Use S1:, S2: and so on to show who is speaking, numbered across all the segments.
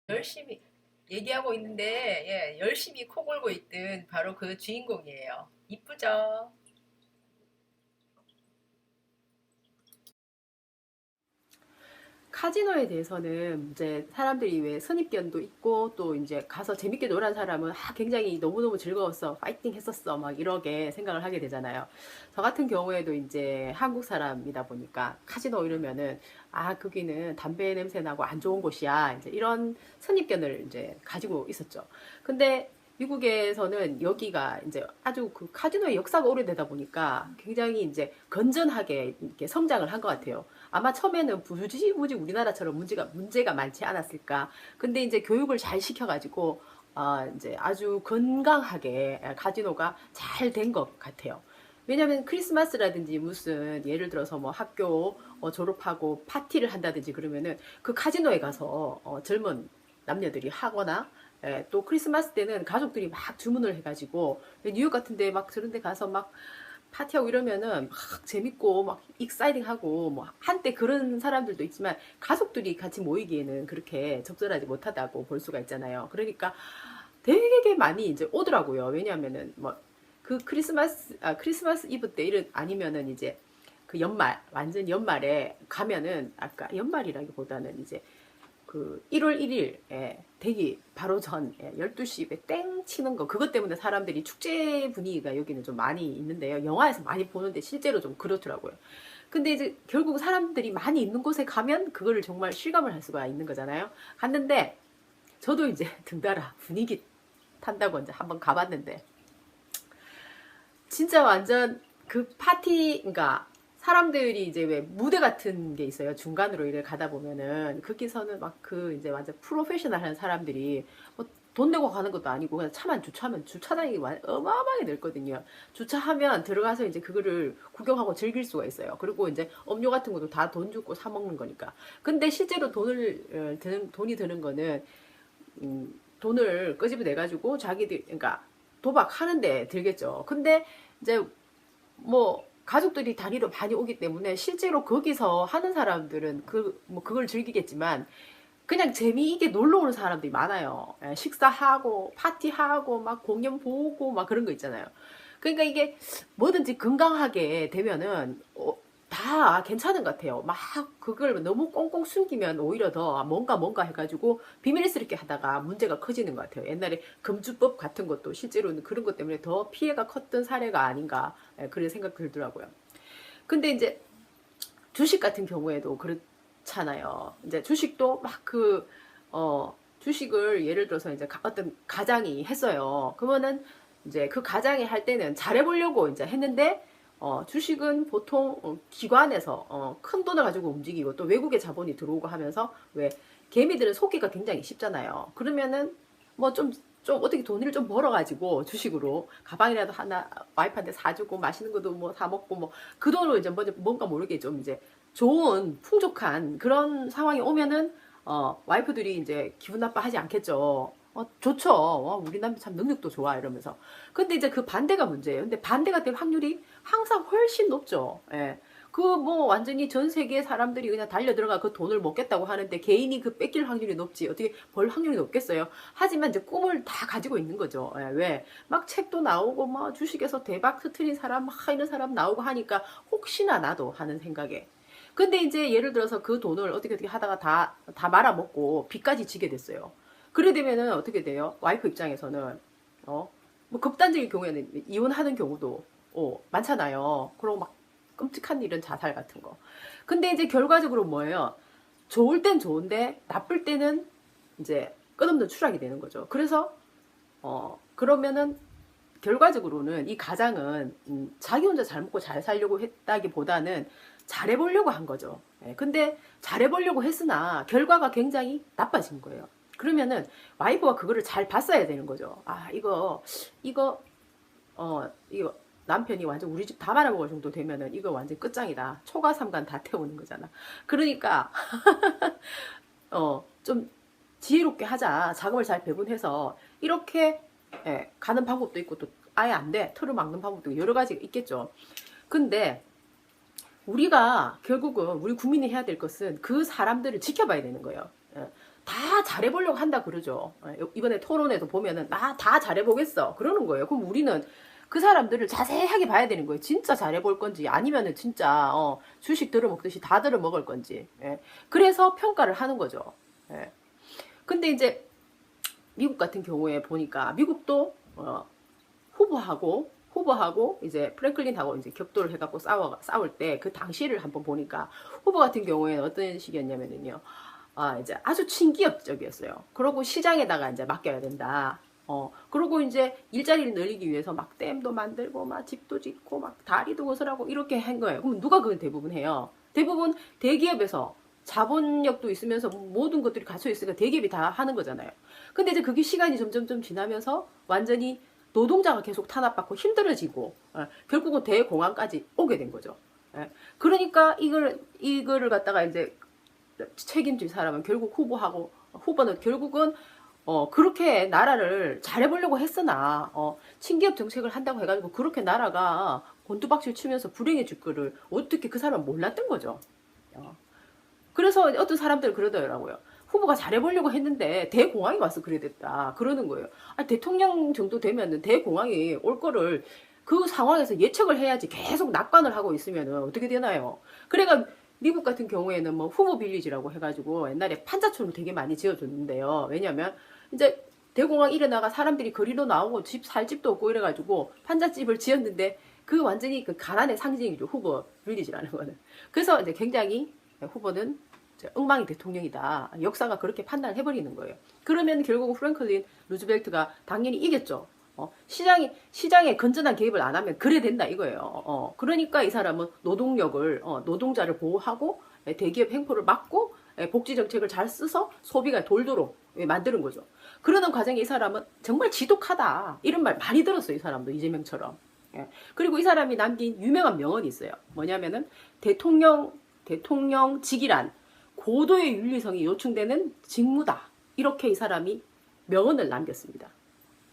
S1: 열심히 얘기하고 있는데, 예, 열심히 코 골고 있던 바로 그 주인공이에요. 이쁘죠?
S2: 카지노에 대해서는 이제 사람들이 왜 선입견도 있고 또 이제 가서 재밌게 놀한 사람은 굉장히 너무너무 즐거웠어, 파이팅 했었어, 막 이러게 생각을 하게 되잖아요. 저 같은 경우에도 이제 한국 사람이다 보니까 카지노 이러면은 거기는 담배 냄새 나고 안 좋은 곳이야, 이제 이런 선입견을 이제 가지고 있었죠. 근데 미국에서는 여기가 이제 아주 그 카지노의 역사가 오래되다 보니까 굉장히 이제 건전하게 이렇게 성장을 한 것 같아요. 아마 처음에는 굳이 우리나라처럼 문제가 많지 않았을까. 근데 이제 교육을 잘 시켜가지고, 이제 아주 건강하게 카지노가 잘 된 것 같아요. 왜냐면 크리스마스라든지 무슨 예를 들어서 뭐 학교 졸업하고 파티를 한다든지 그러면은 그 카지노에 가서 젊은 남녀들이 하거나, 또 크리스마스 때는 가족들이 막 주문을 해가지고 뉴욕 같은데 막 저런 데 가서 막 파티하고 이러면은 막 재밌고 막 익사이팅하고, 뭐 한때 그런 사람들도 있지만 가족들이 같이 모이기에는 그렇게 적절하지 못하다고 볼 수가 있잖아요. 그러니까 되게 많이 이제 오더라고요. 왜냐하면은 뭐 그 크리스마스 이브 때 이런 아니면은 이제 그 연말, 완전 연말에 가면은, 아까 연말이라기보다는 이제 그 1월 1일에 되기 바로 전 12시에 땡 치는 거, 그것 때문에 사람들이 축제 분위기가 여기는 좀 많이 있는데요. 영화에서 많이 보는데 실제로 좀 그렇더라고요. 근데 이제 결국 사람들이 많이 있는 곳에 가면 그거를 정말 실감을 할 수가 있는 거잖아요. 갔는데 저도 이제 등달아 분위기 탄다고 이제 한번 가봤는데, 진짜 완전 그 파티, 그러니까 사람들이 이제 왜 무대 같은 게 있어요. 중간으로 이래 가다 보면은 거기서는 막 그 이제 완전 프로페셔널한 사람들이 뭐 돈 내고 가는 것도 아니고 그냥 차만 주차하면 주차장이 어마어마하게 넓거든요. 주차하면 들어가서 이제 그거를 구경하고 즐길 수가 있어요. 그리고 이제 음료 같은 것도 다 돈 주고 사 먹는 거니까. 근데 실제로 돈이 드는 거는, 돈을 끄집어 내가지고 자기들, 그러니까 도박하는데 들겠죠. 근데 이제 뭐 가족들이 단위로 많이 오기 때문에 실제로 거기서 하는 사람들은 뭐 그걸 즐기겠지만 그냥 재미있게 놀러 오는 사람들이 많아요. 식사하고 파티하고 막 공연 보고 막 그런 거 있잖아요. 그러니까 이게 뭐든지 건강하게 되면은 다 괜찮은 것 같아요. 막 그걸 너무 꽁꽁 숨기면 오히려 더 뭔가 해가지고 비밀스럽게 하다가 문제가 커지는 것 같아요. 옛날에 금주법 같은 것도 실제로는 그런 것 때문에 더 피해가 컸던 사례가 아닌가, 그런 생각 들더라고요. 근데 이제 주식 같은 경우에도 그렇잖아요. 이제 주식도 막 주식을 예를 들어서 이제 어떤 가장이 했어요. 그러면은 이제 그 가장이 할 때는 잘해보려고 이제 했는데, 주식은 보통 기관에서 큰 돈을 가지고 움직이고 또 외국의 자본이 들어오고 하면서, 왜 개미들은 속기가 굉장히 쉽잖아요. 그러면은 뭐 좀 어떻게 돈을 좀 벌어가지고 주식으로 가방이라도 하나 와이프한테 사주고 맛있는 것도 뭐 사 먹고, 뭐 그 돈으로 이제 먼저 뭔가 모르게 좀 이제 좋은 풍족한 그런 상황이 오면은 와이프들이 이제 기분 나빠하지 않겠죠. 좋죠. 우리 남편 참 능력도 좋아 이러면서. 근데 이제 그 반대가 문제예요. 근데 반대가 될 확률이 항상 훨씬 높죠. 예. 그 뭐 완전히 전 세계 사람들이 그냥 달려 들어가 그 돈을 먹겠다고 하는데 개인이 그 뺏길 확률이 높지 어떻게 벌 확률이 높겠어요. 하지만 이제 꿈을 다 가지고 있는 거죠. 예, 왜? 막 책도 나오고 뭐 주식에서 대박 터트린 사람 막 이런 사람 나오고 하니까 혹시나 나도 하는 생각에. 근데 이제 예를 들어서 그 돈을 어떻게 하다가 다 말아먹고 빚까지 지게 됐어요. 그래 되면은 어떻게 돼요? 와이프 입장에서는 뭐 극단적인 경우에는 이혼하는 경우도 많잖아요. 그리고 막 끔찍한 일은 자살 같은 거. 근데 이제 결과적으로 뭐예요? 좋을 땐 좋은데 나쁠 때는 이제 끝없는 추락이 되는 거죠. 그래서 그러면은 결과적으로는 이 가장은 자기 혼자 잘 먹고 잘 살려고 했다기보다는 잘해보려고 한 거죠. 근데 잘해보려고 했으나 결과가 굉장히 나빠진 거예요. 그러면은 와이프가 그거를 잘 봤어야 되는 거죠. 이거, 이거 남편이 완전 우리 집 다 말아먹을 정도 되면은 이거 완전 끝장이다. 초과 삼간 다 태우는 거잖아. 그러니까 좀 지혜롭게 하자. 자금을 잘 배분해서 이렇게 가는 방법도 있고, 또 아예 안 돼. 틀을 막는 방법도 여러 가지가 있겠죠. 근데 우리가 결국은 우리 국민이 해야 될 것은 그 사람들을 지켜봐야 되는 거예요. 다 잘해보려고 한다 그러죠. 이번에 토론에도 보면은 나 다 잘해보겠어 그러는 거예요. 그럼 우리는 그 사람들을 자세하게 봐야 되는 거예요. 진짜 잘해볼 건지 아니면은 진짜 주식 들어먹듯이 다 들어먹을 건지. 예. 그래서 평가를 하는 거죠. 예. 근데 이제 미국 같은 경우에 보니까 미국도 후보하고 이제 프랭클린하고 이제 격돌을 해갖고 싸울 때 그 당시를 한번 보니까 후보 같은 경우에는 어떤 식이었냐면은요. 이제 아주 친기업적이었어요. 그러고 시장에다가 이제 맡겨야 된다. 그리고 이제 일자리를 늘리기 위해서 막 댐도 만들고 막 집도 짓고 막 다리도 건설하고 이렇게 한 거예요. 그럼 누가 그걸 대부분 해요? 대부분 대기업에서 자본력도 있으면서 모든 것들이 갖춰 있으니까 대기업이 다 하는 거잖아요. 근데 이제 그게 시간이 점점 지나면서 완전히 노동자가 계속 탄압받고 힘들어지고 결국은 대공황까지 오게 된 거죠. 그러니까 이거를 갖다가 이제 책임질 사람은 결국 후보는 결국은 그렇게 나라를 잘해보려고 했으나 친기업 정책을 한다고 해가지고 그렇게 나라가 곤두박질 치면서 불행해질 거를 어떻게 그 사람은 몰랐던 거죠. 그래서 어떤 사람들은 그러더라고요. 후보가 잘해보려고 했는데 대공황이 와서 그래 됐다 그러는 거예요. 대통령 정도 되면은 대공황이 올 거를 그 상황에서 예측을 해야지 계속 낙관을 하고 있으면 어떻게 되나요? 그래가 미국 같은 경우에는 뭐 후보 빌리지라고 해가지고 옛날에 판자촌을 되게 많이 지어줬는데요. 왜냐면 이제 대공황 일어나가 사람들이 거리로 나오고 살 집도 없고 이래가지고 판잣집을 지었는데 그 완전히 그 가난의 상징이죠. 후보 빌리지라는 거는. 그래서 이제 굉장히 후보는 엉망이 대통령이다. 역사가 그렇게 판단을 해버리는 거예요. 그러면 결국 프랭클린 루즈벨트가 당연히 이겼죠. 시장에 건전한 개입을 안 하면 그래 된다 이거예요. 그러니까 이 사람은 노동자를 보호하고 대기업 횡포를 막고 복지 정책을 잘 써서 소비가 돌도록 만드는 거죠. 그러는 과정에 이 사람은 정말 지독하다 이런 말 많이 들었어요. 이 사람도 이재명처럼. 그리고 이 사람이 남긴 유명한 명언이 있어요. 뭐냐면은 대통령직이란 고도의 윤리성이 요청되는 직무다. 이렇게 이 사람이 명언을 남겼습니다.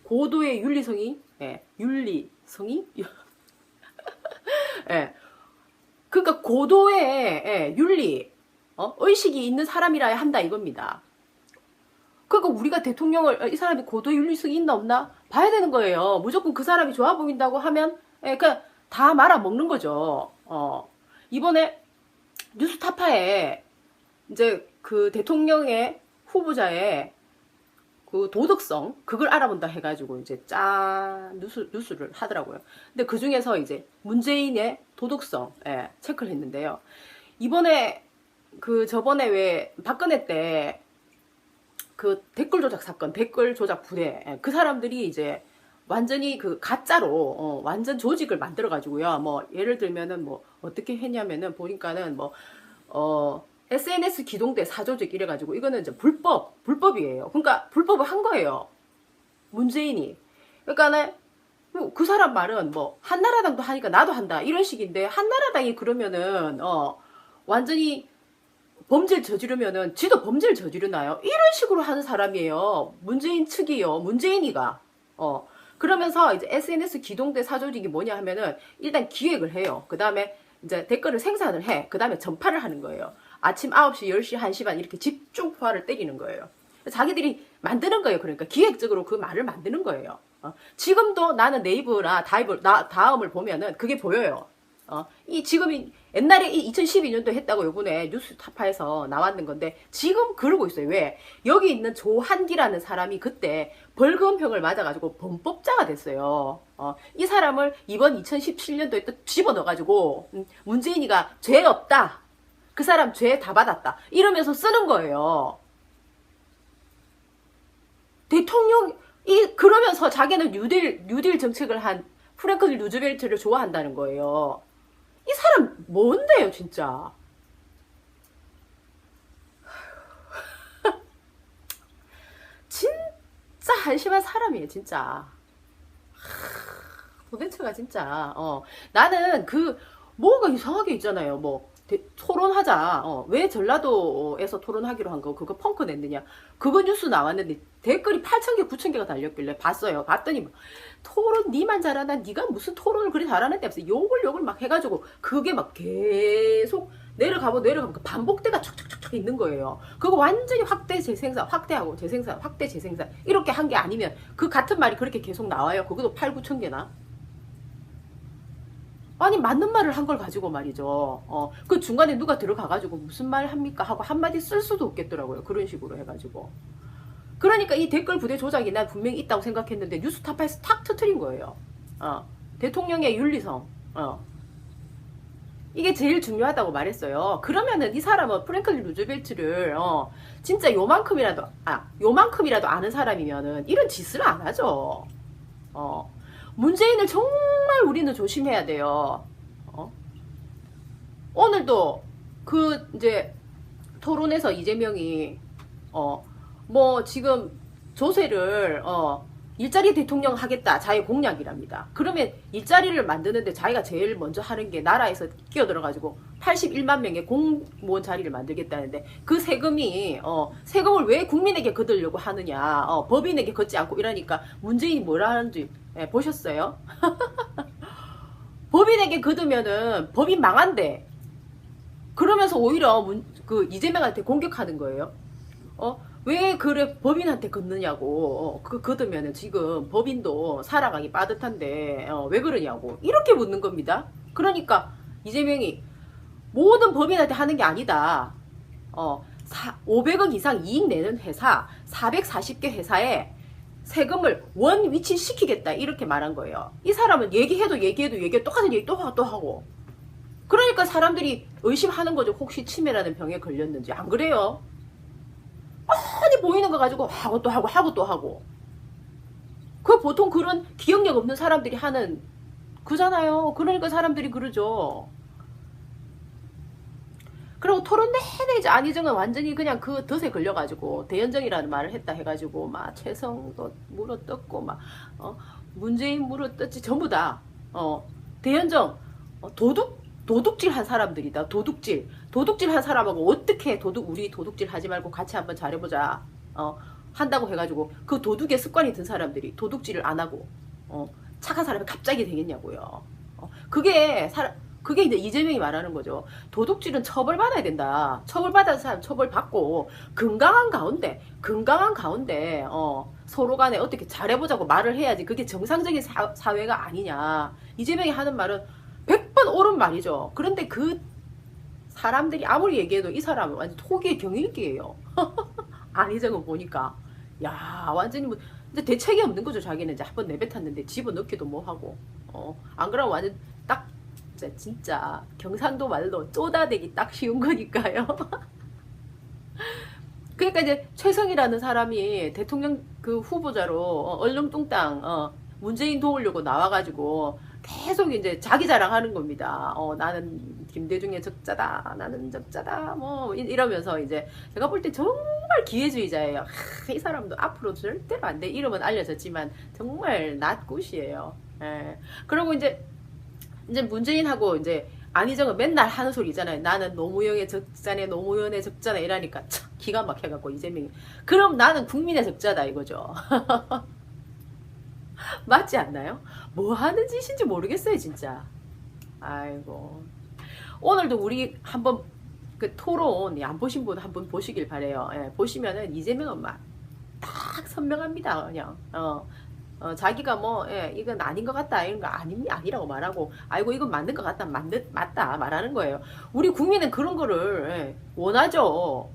S2: 고도의 윤리성이 그러니까 고도의 윤리 의식이 있는 사람이라야 한다 이겁니다. 그러니까 우리가 대통령을 이 사람이 고도의 윤리성이 있나 없나 봐야 되는 거예요. 무조건 그 사람이 좋아 보인다고 하면 그냥 다 말아먹는 거죠. 이번에 뉴스타파에 이제 그 대통령의 후보자의 그 도덕성 그걸 알아본다 해가지고 이제 뉴스를 하더라고요. 근데 그 중에서 이제 문재인의 도덕성 체크를 했는데요. 이번에 저번에 왜 박근혜 때 그 댓글 조작 사건, 댓글 조작 부대 그 사람들이 이제 완전히 그 가짜로 완전 조직을 만들어 가지고요. 뭐 예를 들면은 뭐 어떻게 했냐면은 보니까는 SNS 기동대 사조직 이래가지고 이거는 이제 불법이에요. 그러니까 불법을 한 거예요. 문재인이. 그러니까 그 사람 말은 뭐 한나라당도 하니까 나도 한다 이런 식인데 한나라당이 그러면은 완전히 범죄를 저지르면은 지도 범죄를 저지르나요? 이런 식으로 하는 사람이에요. 문재인 측이요. 문재인이가. 그러면서 이제 SNS 기동대 사조직이 뭐냐 하면은 일단 기획을 해요. 그 다음에 이제 댓글을 생산을 해. 그 다음에 전파를 하는 거예요. 아침 9시, 10시, 1시 반 이렇게 집중화를 때리는 거예요. 자기들이 만드는 거예요. 그러니까 기획적으로 그 말을 만드는 거예요. 지금도 나는 네이버나 다음을 보면은 그게 보여요. 지금이 옛날에 2012년도 했다고 요번에 뉴스타파에서 나왔는 건데 지금 그러고 있어요. 왜? 여기 있는 조한기라는 사람이 그때 벌금형을 맞아가지고 범법자가 됐어요. 이 사람을 이번 2017년도에 또 집어넣어가지고 문재인이가 죄 없다. 그 사람 죄 다 받았다. 이러면서 쓰는 거예요. 그러면서 자기는 뉴딜 정책을 한 프랭클린 루즈벨트를 좋아한다는 거예요. 이 사람 뭔데요, 진짜. 진짜 한심한 사람이에요, 진짜. 도대체가 진짜. 나는 뭐가 이상하게 있잖아요. 뭐 토론하자. 왜 전라도에서 토론하기로 한 거 그거 펑크 냈느냐. 그거 뉴스 나왔는데 댓글이 8,000개 9,000개가 달렸길래 봤어요. 봤더니 토론 니만 잘한다. 니가 무슨 토론을 그리 잘하는데 하면서 욕을 막 해가지고 그게 막 계속 내려가고 반복대가 촉촉촉촉 있는 거예요. 그거 완전히 확대 재생산, 확대하고 재생산, 확대 재생산 이렇게 한 게 아니면 그 같은 말이 그렇게 계속 나와요. 그것도 8, 9천 개나. 아니 맞는 말을 한 걸 가지고 말이죠. 그 중간에 누가 들어가가지고 무슨 말 합니까 하고 한마디 쓸 수도 없겠더라고요. 그런 식으로 해가지고. 그러니까 이 댓글 부대 조작이 난 분명히 있다고 생각했는데 뉴스타파에서 탁 터트린 거예요. 대통령의 윤리성. 이게 제일 중요하다고 말했어요. 그러면은 이 사람은 프랭클린 루즈벨트를 진짜 요만큼이라도 아는 사람이면은 이런 짓을 안 하죠. 문재인을 정말 우리는 조심해야 돼요. 오늘도 그 이제 토론에서 이재명이 뭐 지금 조세를 일자리 대통령 하겠다. 자기 공약이랍니다. 그러면 일자리를 만드는데 자기가 제일 먼저 하는 게 나라에서 끼어들어가지고 81만 명의 공무원 자리를 만들겠다는데 그 세금이 세금을 왜 국민에게 걷으려고 하느냐. 법인에게 걷지 않고 이러니까 문재인이 뭐라 하는지 보셨어요? 법인에게 걷으면은 법인 망한대. 그러면서 오히려 그 이재명한테 공격하는 거예요. 왜 그래 법인한테 걷느냐고. 걷으면은 지금 법인도 살아가기 빠듯한데 왜 그러냐고 이렇게 묻는 겁니다. 그러니까 이재명이 모든 법인한테 하는 게 아니다. 500억 이상 이익 내는 회사 440개 회사에 세금을 원 위치시키겠다 이렇게 말한 거예요. 이 사람은 얘기해도 똑같은 얘기 또 하고. 그러니까 사람들이 의심하는 거죠. 혹시 치매라는 병에 걸렸는지. 안 그래요? 많이 보이는 거 가지고 하고 또 하고. 그 보통 그런 기억력 없는 사람들이 하는 그잖아요. 그러니까 사람들이 그러죠. 그리고 토론 내내 이제 안희정은 완전히 그냥 그 덫에 걸려가지고 대연정이라는 말을 했다 해가지고 막 최성도 물어뜯고 막 문재인 물어뜯지 전부 다 대연정 도둑질 한 사람들이다. 도둑질 한 사람하고 어떻게 우리 도둑질 하지 말고 같이 한번 잘해보자. 한다고 해가지고 그 도둑의 습관이 든 사람들이 도둑질을 안 하고 착한 사람이 갑자기 되겠냐고요. 그게 이제 이재명이 말하는 거죠. 도둑질은 처벌받아야 된다. 처벌받아야 사람 처벌받고 건강한 가운데 서로 간에 어떻게 잘해보자고 말을 해야지. 그게 정상적인 사회가 아니냐. 이재명이 하는 말은 100번 옳은 말이죠. 그런데 그 사람들이 아무리 얘기해도 이 사람은 완전 토기의 경일기예요. 안희정은 보니까 야 완전히 뭐 이제 대책이 없는 거죠. 자기는 이제 한번 내뱉었는데 집어넣기도 뭐하고 안 그러면 완전 딱 진짜 경상도 말로 쪼다대기 딱 쉬운 거니까요. 그러니까 이제 최성이라는 사람이 대통령 그 후보자로 얼렁뚱땅 문재인 도우려고 나와가지고 계속 이제 자기 자랑하는 겁니다. 나는 김대중의 적자다. 나는 적자다. 뭐 이러면서 이제 제가 볼 때 정말 기회주의자예요. 이 사람도 앞으로 절대로 안 돼. 이름은 알려졌지만 정말 낫굿이에요. 예. 그리고 이제 문재인하고 이제 안희정은 맨날 하는 소리 있잖아요. 나는 노무현의 적자네, 노무현의 적자네 이러니까 참 기가 막혀갖고 이재명이 그럼 나는 국민의 적자다 이거죠. 맞지 않나요? 뭐 하는 짓인지 모르겠어요 진짜. 아이고 오늘도 우리 한번 그 토론 안 보신 분 한번 보시길 바래요. 보시면은 이재명은 막 딱 선명합니다. 그냥 자기가 뭐 이건 아닌 것 같다 이런 거 아니라고 말하고 아이고 이건 맞는 것 같다 맞다 말하는 거예요. 우리 국민은 그런 거를 원하죠.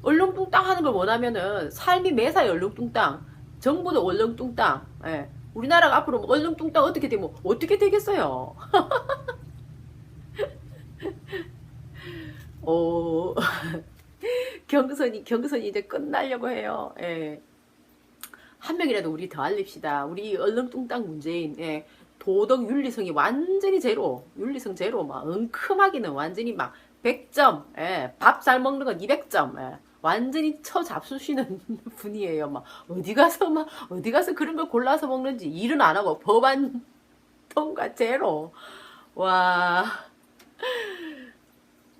S2: 얼렁뚱땅 하는 걸 원하면은 삶이 매사에 얼렁뚱땅 정부도 얼렁뚱땅. 우리나라가 앞으로 얼렁뚱땅 어떻게 되면 어떻게 되겠어요? 경선이 이제 끝나려고 해요. 한 명이라도 우리 더 알립시다. 우리 얼렁뚱땅 문재인. 도덕 윤리성이 완전히 제로. 윤리성 제로. 막 엉큼하기는 완전히 막 100점. 밥 잘 먹는 건 200점. 완전히 처잡수시는 분이에요. 막 어디 가서 그런 걸 골라서 먹는지 일은 안 하고 법안 통과 제로. 와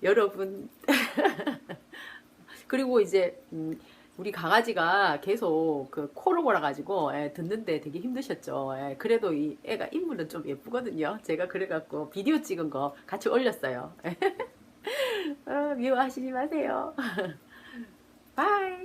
S2: 여러분 그리고 이제 우리 강아지가 계속 그 코를 골아가지고 듣는데 되게 힘드셨죠. 그래도 이 애가 인물은 좀 예쁘거든요. 제가 그래갖고 비디오 찍은 거 같이 올렸어요. 미워하시지 마세요. 바이.